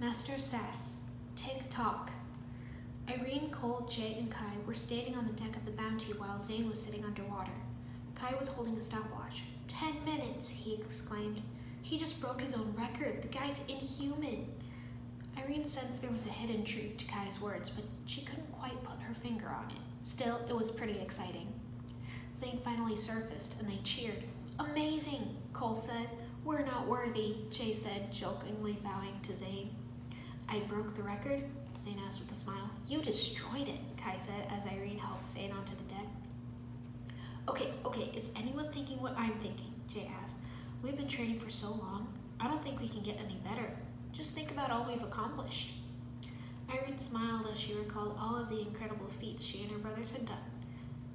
Master Sass, take Tock. Irene, Cole, Jay, and Kai were standing on the deck of the Bounty while Zane was sitting underwater. Kai was holding a stopwatch. 10 minutes, he exclaimed. He just broke his own record. The guy's inhuman. Irene sensed there was a hidden truth to Kai's words, but she couldn't quite put her finger on it. Still, it was pretty exciting. Zane finally surfaced, and they cheered. Amazing, Cole said. We're not worthy, Jay said, jokingly bowing to Zane. I broke the record? Zane asked with a smile. You destroyed it, Kai said as Irene helped Zane onto the deck. Okay, is anyone thinking what I'm thinking? Jay asked. We've been training for so long. I don't think we can get any better. Just think about all we've accomplished. Irene smiled as she recalled all of the incredible feats she and her brothers had done.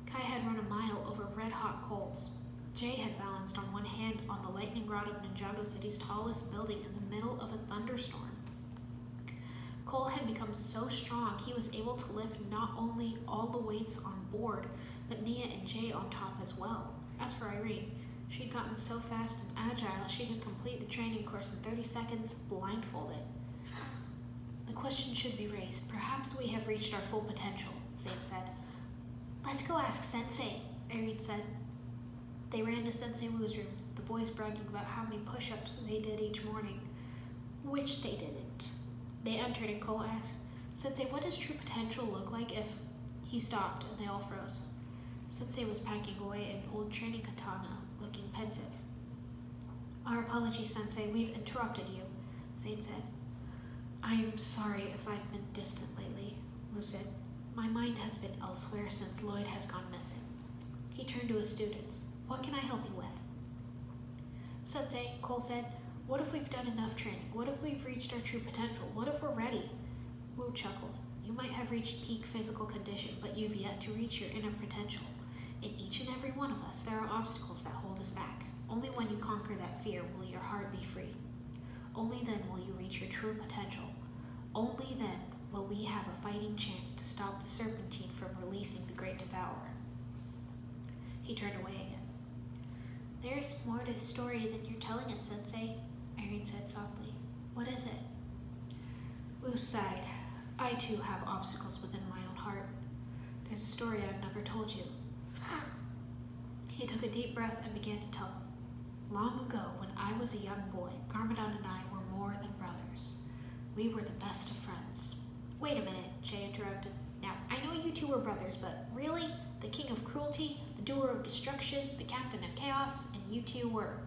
Kai had run a mile over red-hot coals. Jay had balanced on one hand on the lightning rod of Ninjago City's tallest building in the middle of a thunderstorm. Cole had become so strong he was able to lift not only all the weights on board, but Nia and Jay on top as well. As for Irene, she'd gotten so fast and agile she could complete the training course in 30 seconds blindfolded. The question should be raised. Perhaps we have reached our full potential, Zane said. Let's go ask Sensei, Irene said. They ran to Sensei Wu's room, the boys bragging about how many push-ups they did each morning, which they didn't. They entered and Cole asked, Sensei, what does true potential look like if... He stopped and they all froze. Sensei was packing away an old training katana, looking pensive. Our apologies, Sensei, we've interrupted you, Zane said. I am sorry if I've been distant lately, Wu said. My mind has been elsewhere since Lloyd has gone missing. He turned to his students. What can I help you with? Sensei, Cole said, what if we've done enough training? What if we've reached our true potential? What if we're ready? Wu chuckled. You might have reached peak physical condition, but you've yet to reach your inner potential. In each and every one of us, there are obstacles that hold us back. Only when you conquer that fear will your heart be free. Only then will you reach your true potential. Only then will we have a fighting chance to stop the Serpentine from releasing the Great Devourer. He turned away again. There's more to the story than you're telling us, Sensei, Irene said softly. What is it? Wu sighed. I too have obstacles within my own heart. There's a story I've never told you. He took a deep breath and began to tell them. Long ago, when I was a young boy, Garmadon and I were more than brothers. We were the best of friends. Wait a minute, Jay interrupted. Now, I know you two were brothers, but really? The king of cruelty, the doer of destruction, the captain of chaos, and you two were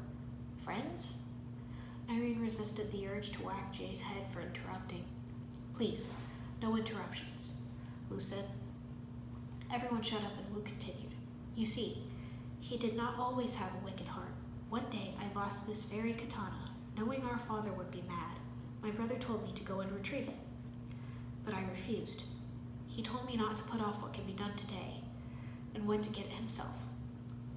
friends? Irene resisted the urge to whack Jay's head for interrupting. Please, no interruptions, Wu said. Everyone shut up and Wu continued. You see, he did not always have a wicked heart. One day I lost this very katana, knowing our father would be mad. My brother told me to go and retrieve it, but I refused. He told me not to put off what can be done today, and went to get it himself.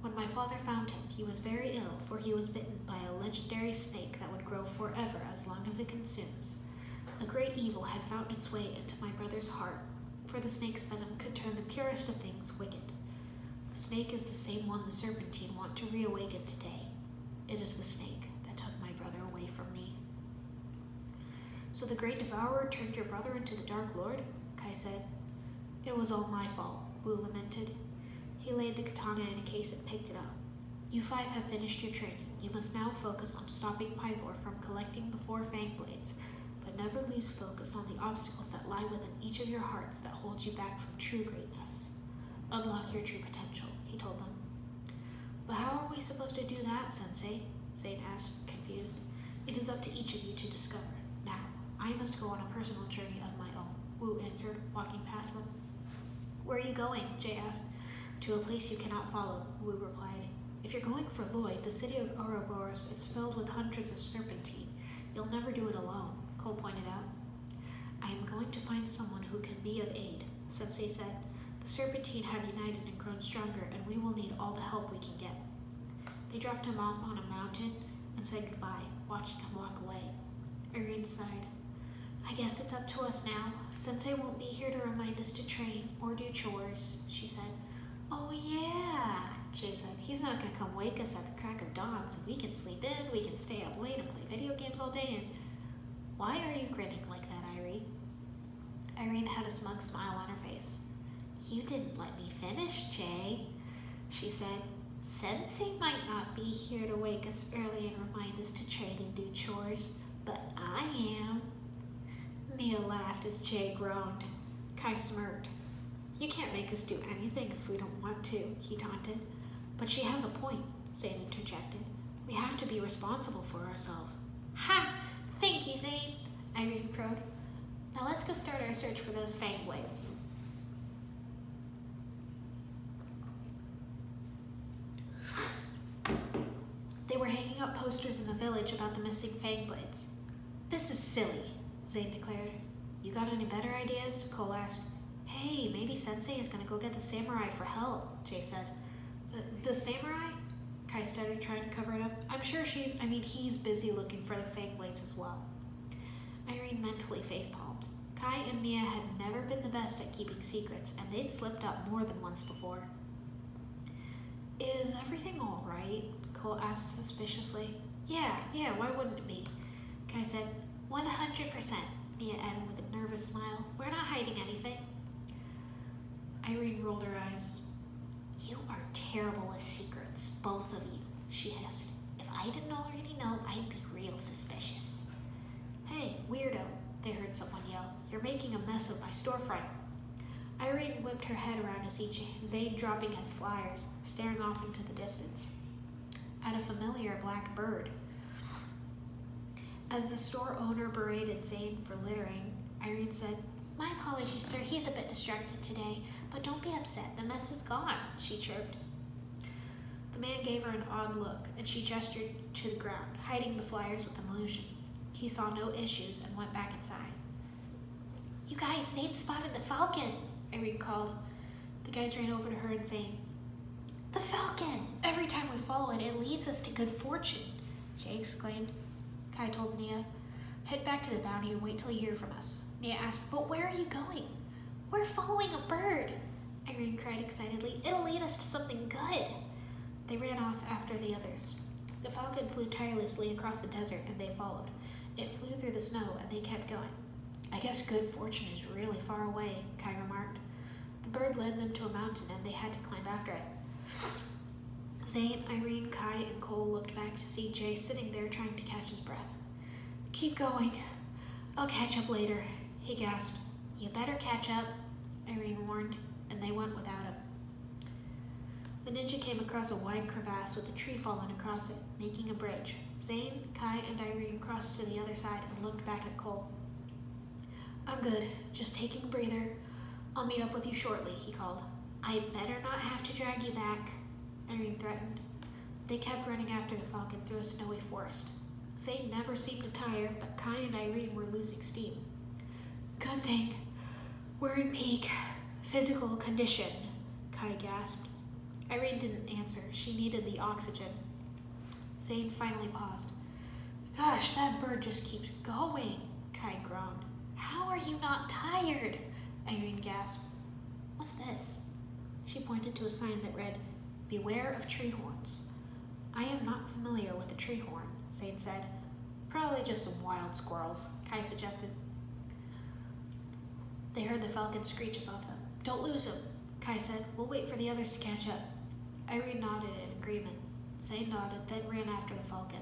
When my father found him, he was very ill, for he was bitten by a legendary snake that would grow forever as long as it consumes. A great evil had found its way into my brother's heart, for the snake's venom could turn the purest of things wicked. The snake is the same one the Serpentine want to reawaken today. It is the snake that took my brother away from me. So the Great Devourer turned your brother into the Dark Lord? Kai said. It was all my fault, Wu lamented. He laid the katana in a case and picked it up. You five have finished your training. You must now focus on stopping Pythor from collecting the 4 fang blades, but never lose focus on the obstacles that lie within each of your hearts that hold you back from true greatness. Unlock your true potential, he told them. But how are we supposed to do that, Sensei? Zane asked, confused. It is up to each of you to discover. Now, I must go on a personal journey of my own, Wu answered, walking past them. Where are you going? Jay asked. To a place you cannot follow, Wu replied. If you're going for Lloyd, the city of Ouroboros is filled with hundreds of Serpentine. You'll never do it alone, Cole pointed out. I am going to find someone who can be of aid, Sensei said. The Serpentine have united and grown stronger, and we will need all the help we can get. They dropped him off on a mountain and said goodbye, watching him walk away. Irene sighed. I guess it's up to us now. Sensei won't be here to remind us to train or do chores, she said. Oh yeah, Jay said. He's not going to come wake us at the crack of dawn so we can sleep in, we can stay up late and play video games all day and... Why are you grinning like that, Irene? Irene had a smug smile on her face. You didn't let me finish, Jay, she said. Sensei might not be here to wake us early and remind us to train and do chores, but I am. Nia laughed as Jay groaned. Kai smirked. You can't make us do anything if we don't want to, he taunted. But she has a point, Zane interjected. We have to be responsible for ourselves. Ha! Thank you, Zane, Irene crowed. Now let's go start our search for those fang blades. They were hanging up posters in the village about the missing fang blades. This is silly, Zane declared. You got any better ideas? Cole asked. Hey, maybe Sensei is going to go get the samurai for help, Jay said. The samurai? Kai started trying to cover it up. I'm sure he's busy looking for the fang blades as well. Irene mentally facepalmed. Kai and Mia had never been the best at keeping secrets, and they'd slipped up more than once before. Is everything all right? Cole asked suspiciously. Yeah, why wouldn't it be? Kai said, 100%, Mia added with a nervous smile. We're not hiding anything. Irene rolled her eyes. You are terrible with secrets, both of you, she hissed. If I didn't already know, I'd be real suspicious. Hey, weirdo, they heard someone yell. You're making a mess of my storefront. Irene whipped her head around to see Zane dropping his flyers, staring off into the distance at a familiar black bird. As the store owner berated Zane for littering, Irene said, My apologies, sir. He's a bit distracted today, but don't be upset. The mess is gone, she chirped. The man gave her an odd look, and she gestured to the ground, hiding the flyers with illusion. He saw no issues and went back inside. You guys, Zane spotted the falcon, Irene called. The guys ran over to her and Zane. The falcon! Every time we follow it, it leads us to good fortune, Jay exclaimed. Kai told Nia, Head back to the bounty and wait till you hear from us. Nia asked, But where are you going? We're following a bird, Irene cried excitedly. It'll lead us to something good. They ran off after the others. The falcon flew tirelessly across the desert and they followed. It flew through the snow and they kept going. I guess good fortune is really far away, Kai remarked. The bird led them to a mountain and they had to climb after it. Zane, Irene, Kai, and Cole looked back to see Jay sitting there trying to catch his breath. Keep going. I'll catch up later, he gasped. You better catch up, Irene warned, and they went without him. The ninja came across a wide crevasse with a tree fallen across it, making a bridge. Zane, Kai, and Irene crossed to the other side and looked back at Cole. I'm good, just taking a breather. I'll meet up with you shortly, he called. I better not have to drag you back, Irene threatened. They kept running after the falcon through a snowy forest. Zane never seemed to tire, but Kai and Irene were losing steam. Good thing we're in peak physical condition, Kai gasped. Irene didn't answer. She needed the oxygen. Zane finally paused. Gosh, that bird just keeps going, Kai groaned. How are you not tired? Irene gasped. What's this? She pointed to a sign that read, Beware of tree horns. I am not familiar with a tree horn, Zane said. Probably just some wild squirrels, Kai suggested. They heard the falcon screech above them. Don't lose him, Kai said. We'll wait for the others to catch up. Irene nodded in agreement. Zane nodded, then ran after the falcon.